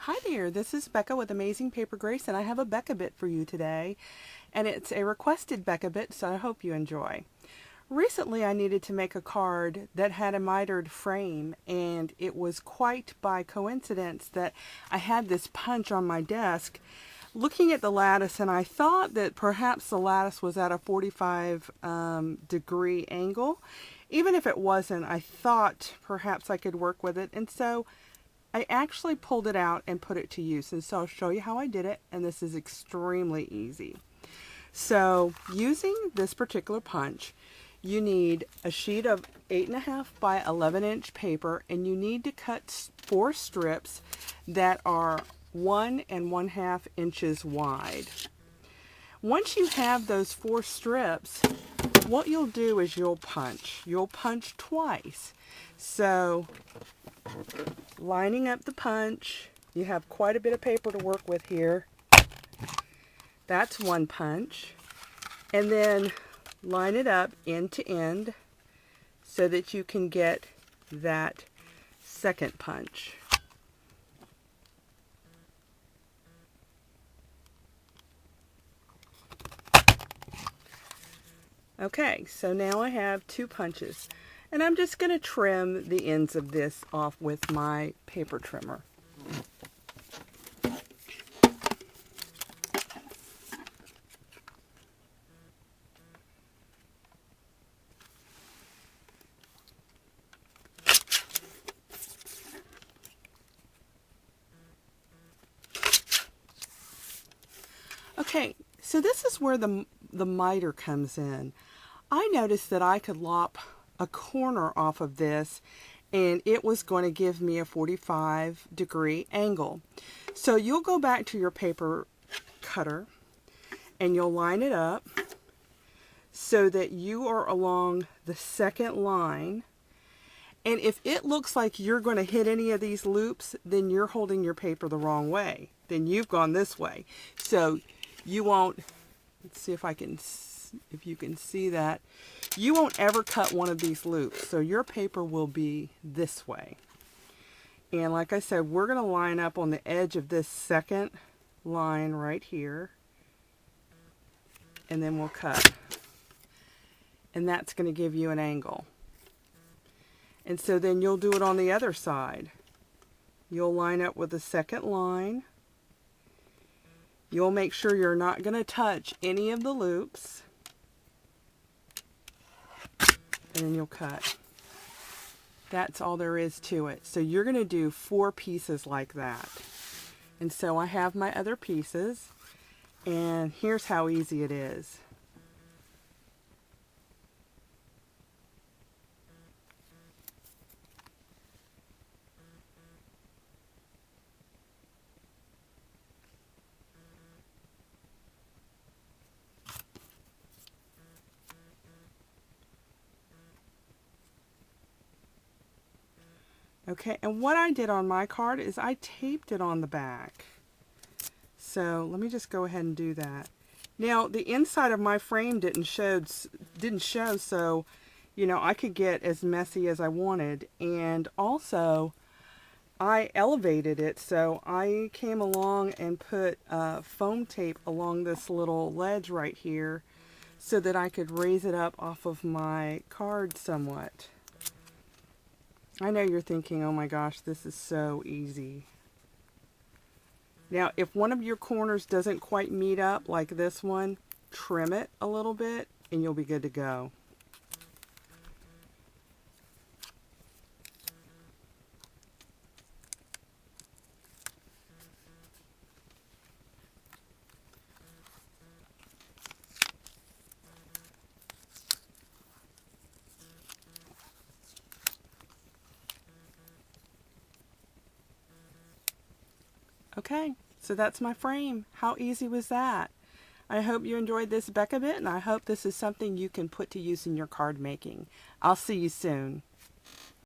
Hi there, this is Becca with Amazing Paper Grace, and I have a Becca bit for you today. And it's a requested Becca bit, so I hope you enjoy. Recently I needed to make a card that had a mitered frame, and it was quite by coincidence that I had this punch on my desk looking at the lattice, and I thought that perhaps the lattice was at a 45 degree angle. Even if it wasn't, I thought perhaps I could work with it, and so I actually pulled it out and put it to use, and so I'll show you how I did it, and this is extremely easy. So using this particular punch, you need a sheet of 8.5 by 11 inch paper, and you need to cut 4 strips that are 1 1/2 inches wide. Once you have those 4 strips, what you'll do is you'll punch twice. So lining up the punch, you have quite a bit of paper to work with here. That's one punch. And then line it up end to end so that you can get that second punch. Okay, so now I have 2 punches, and I'm just going to trim the ends of this off with my paper trimmer. Okay, so this is where the miter comes in. I noticed that I could lop a corner off of this, and it was going to give me a 45 degree angle. So you'll go back to your paper cutter and you'll line it up so that you are along the second line. And if it looks like you're going to hit any of these loops, then you're holding your paper the wrong way. Then you've gone this way. So you won't, let's see if you can see that, you won't ever cut one of these loops. So your paper will be this way. And like I said, we're going to line up on the edge of this second line right here. And then we'll cut. And that's going to give you an angle. And so then you'll do it on the other side. You'll line up with the second line. You'll make sure you're not going to touch any of the loops. And then you'll cut. That's all there is to it. So you're going to do 4 pieces like that. And so I have my other pieces. And here's how easy it is. Okay, and what I did on my card is I taped it on the back. So let me just go ahead and do that. Now the inside of my frame didn't show, so you know, I could get as messy as I wanted. And also I elevated it, so I came along and put foam tape along this little ledge right here so that I could raise it up off of my card somewhat. I know you're thinking, oh my gosh, this is so easy. Now, if one of your corners doesn't quite meet up like this one, trim it a little bit and you'll be good to go. Okay, so that's my frame. How easy was that? I hope you enjoyed this Becca bit, and I hope this is something you can put to use in your card making. I'll see you soon.